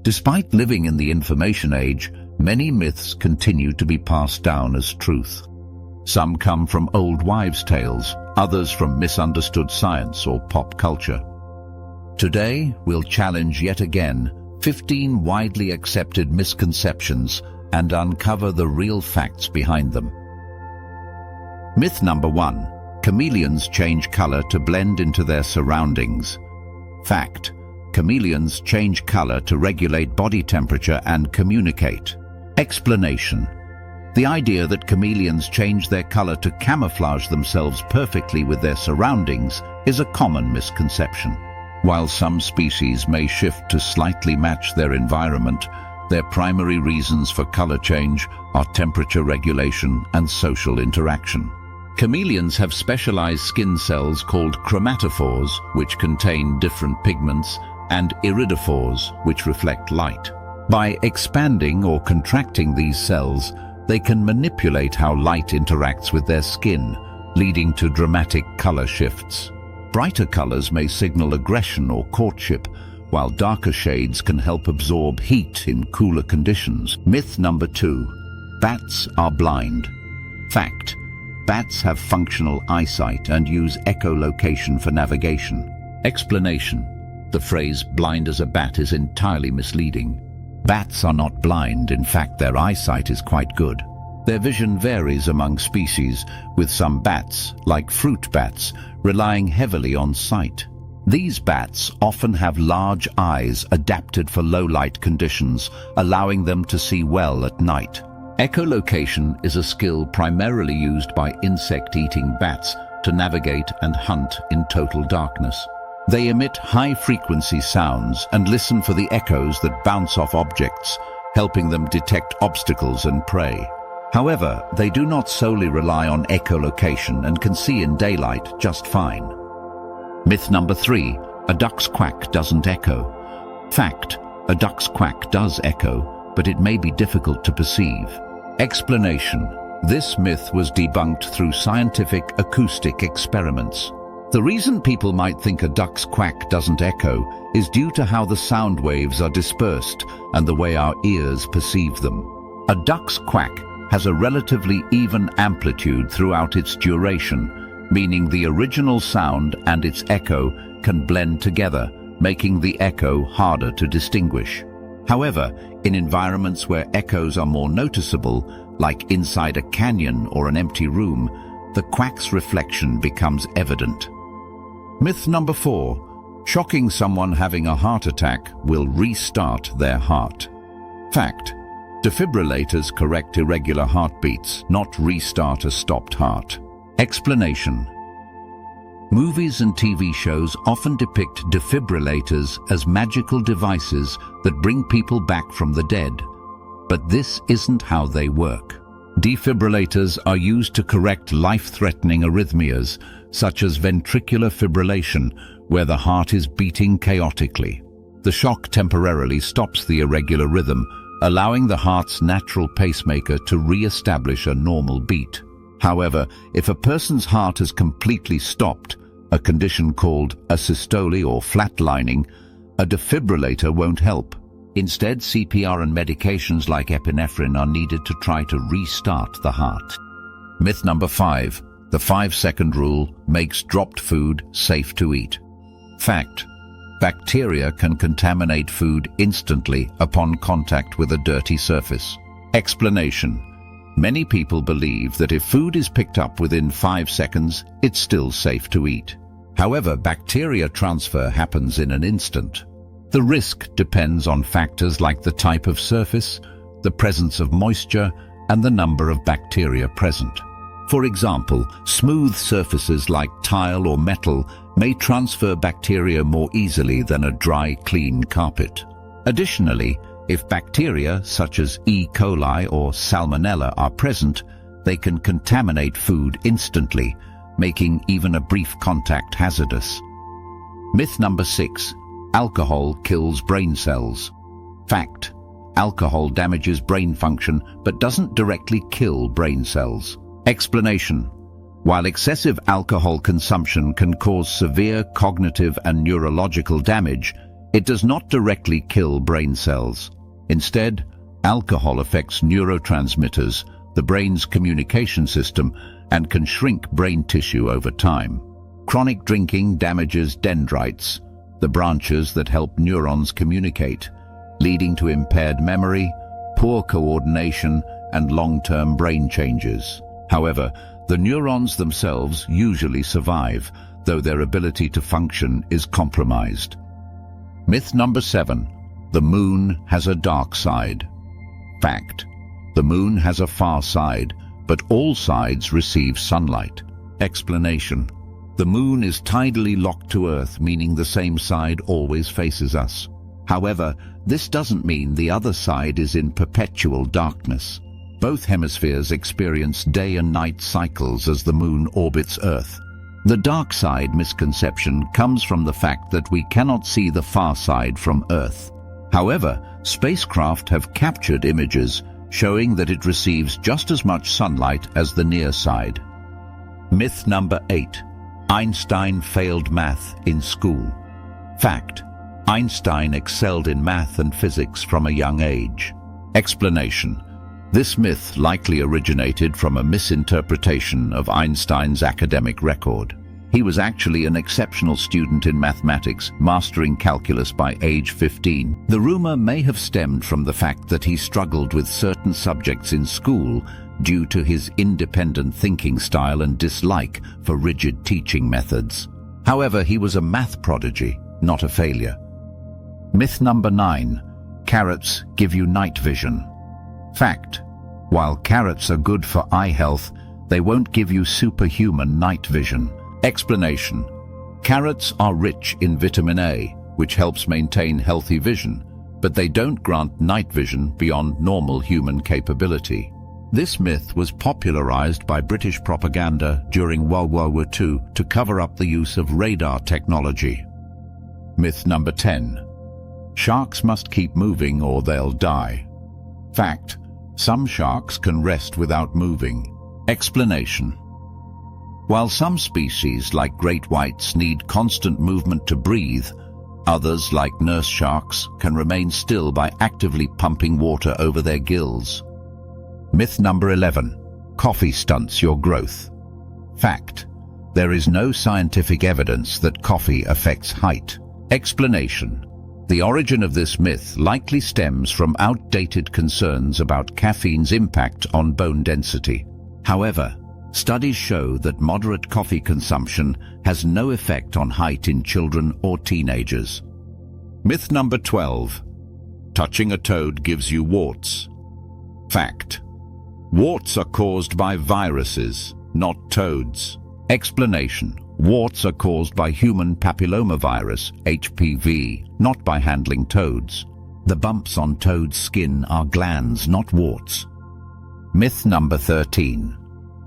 Despite living in the information age, many myths continue to be passed down as truth. Some come from old wives' tales, others from misunderstood science or pop culture. Today, we'll challenge yet again 15 widely accepted misconceptions and uncover the real facts behind them. Myth number 1. Chameleons change color to blend into their surroundings. Fact: chameleons change color to regulate body temperature and communicate. Explanation: the idea that chameleons change their color to camouflage themselves perfectly with their surroundings is a common misconception. While some species may shift to slightly match their environment, their primary reasons for color change are temperature regulation and social interaction. Chameleons have specialized skin cells called chromatophores, which contain different pigments, and iridophores, which reflect light. By expanding or contracting these cells, they can manipulate how light interacts with their skin, leading to dramatic color shifts. Brighter colors may signal aggression or courtship, while darker shades can help absorb heat in cooler conditions. Myth number 2. Bats are blind. Fact: bats have functional eyesight and use echolocation for navigation. Explanation: the phrase "blind as a bat" is entirely misleading. Bats are not blind. In fact, their eyesight is quite good. Their vision varies among species, with some bats, like fruit bats, relying heavily on sight. These bats often have large eyes adapted for low-light conditions, allowing them to see well at night. Echolocation is a skill primarily used by insect-eating bats to navigate and hunt in total darkness. They emit high-frequency sounds and listen for the echoes that bounce off objects, helping them detect obstacles and prey. However, they do not solely rely on echolocation and can see in daylight just fine. Myth number 3. A duck's quack doesn't echo. Fact: a duck's quack does echo, but it may be difficult to perceive. Explanation: this myth was debunked through scientific acoustic experiments. The reason people might think a duck's quack doesn't echo is due to how the sound waves are dispersed and the way our ears perceive them. A duck's quack has a relatively even amplitude throughout its duration, meaning the original sound and its echo can blend together, making the echo harder to distinguish. However, in environments where echoes are more noticeable, like inside a canyon or an empty room, the quack's reflection becomes evident. Myth number 4. Shocking someone having a heart attack will restart their heart. Fact: defibrillators correct irregular heartbeats, not restart a stopped heart. Explanation: movies and TV shows often depict defibrillators as magical devices that bring people back from the dead. But this isn't how they work. Defibrillators are used to correct life-threatening arrhythmias, such as ventricular fibrillation, where the heart is beating chaotically. The shock temporarily stops the irregular rhythm, allowing the heart's natural pacemaker to re-establish a normal beat. However, if a person's heart has completely stopped, a condition called asystole or flatlining, a defibrillator won't help. Instead, CPR and medications like epinephrine are needed to try to restart the heart. Myth number 5. The 5-second rule makes dropped food safe to eat. Fact: bacteria can contaminate food instantly upon contact with a dirty surface. Explanation: many people believe that if food is picked up within 5 seconds, it's still safe to eat. However, bacteria transfer happens in an instant. The risk depends on factors like the type of surface, the presence of moisture, and the number of bacteria present. For example, smooth surfaces like tile or metal may transfer bacteria more easily than a dry, clean carpet. Additionally, if bacteria such as E. coli or Salmonella are present, they can contaminate food instantly, making even a brief contact hazardous. Myth number 6. Alcohol kills brain cells. Fact: alcohol damages brain function but doesn't directly kill brain cells. Explanation: while excessive alcohol consumption can cause severe cognitive and neurological damage, It does not directly kill brain cells. Instead, alcohol affects neurotransmitters, the brain's communication system, and can shrink brain tissue over time. Chronic drinking damages dendrites, the branches that help neurons communicate, leading to impaired memory, poor coordination, and long-term brain changes. However, the neurons themselves usually survive, though their ability to function is compromised. Myth number 7. The moon has a dark side. Fact: the moon has a far side, but all sides receive sunlight. Explanation: the moon is tidally locked to Earth, meaning the same side always faces us. However, this doesn't mean the other side is in perpetual darkness. Both hemispheres experience day and night cycles as the moon orbits Earth. The dark side misconception comes from the fact that we cannot see the far side from Earth. However, spacecraft have captured images showing that it receives just as much sunlight as the near side. Myth number 8. Einstein failed math in school. Fact: Einstein excelled in math and physics from a young age. Explanation: this myth likely originated from a misinterpretation of Einstein's academic record. He was actually an exceptional student in mathematics, mastering calculus by age 15. The rumor may have stemmed from the fact that he struggled with certain subjects in school due to his independent thinking style and dislike for rigid teaching methods. However, he was a math prodigy, not a failure. Myth number 9. Carrots give you night vision. Fact: while carrots are good for eye health, they won't give you superhuman night vision. Explanation: carrots are rich in vitamin A, which helps maintain healthy vision, but they don't grant night vision beyond normal human capability. This myth was popularized by British propaganda during World War II to cover up the use of radar technology. Myth number 10. Sharks must keep moving or they'll die. Fact: some sharks can rest without moving. Explanation: while some species, like great whites, need constant movement to breathe, others, like nurse sharks, can remain still by actively pumping water over their gills. Myth number 11. Coffee stunts your growth. Fact: there is no scientific evidence that coffee affects height. Explanation: the origin of this myth likely stems from outdated concerns about caffeine's impact on bone density. However, studies show that moderate coffee consumption has no effect on height in children or teenagers. Myth number 12. Touching a toad gives you warts. Fact: warts are caused by viruses, not toads. Explanation: warts are caused by human papillomavirus, HPV, not by handling toads. The bumps on toad's skin are glands, not warts. Myth number 13.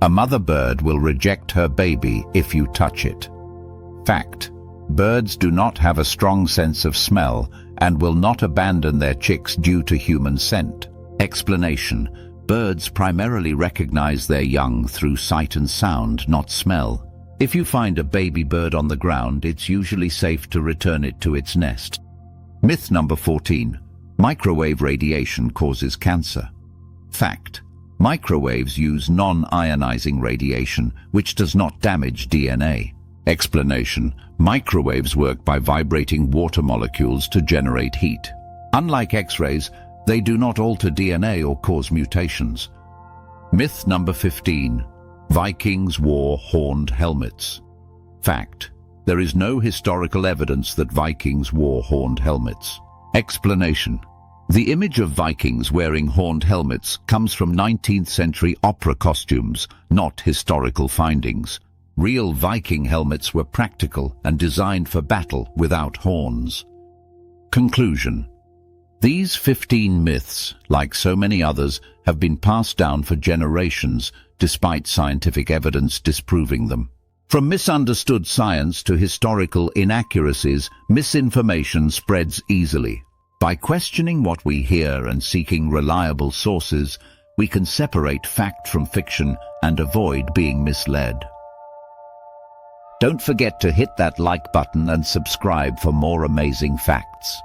A mother bird will reject her baby if you touch it. Fact: birds do not have a strong sense of smell and will not abandon their chicks due to human scent. Explanation: birds primarily recognize their young through sight and sound, not smell. If you find a baby bird on the ground, it's usually safe to return it to its nest. Myth number 14. Microwave radiation causes cancer. Fact: microwaves use non-ionizing radiation, which does not damage DNA. Explanation: microwaves work by vibrating water molecules to generate heat. Unlike X-rays, they do not alter DNA or cause mutations. Myth number 15. Vikings wore horned helmets. Fact: there is no historical evidence that Vikings wore horned helmets. Explanation: the image of Vikings wearing horned helmets comes from 19th century opera costumes, not historical findings. Real Viking helmets were practical and designed for battle without horns. Conclusion: these 15 myths, like so many others, have been passed down for generations despite scientific evidence disproving them. From misunderstood science to historical inaccuracies, misinformation spreads easily. By questioning what we hear and seeking reliable sources, we can separate fact from fiction and avoid being misled. Don't forget to hit that like button and subscribe for more amazing facts.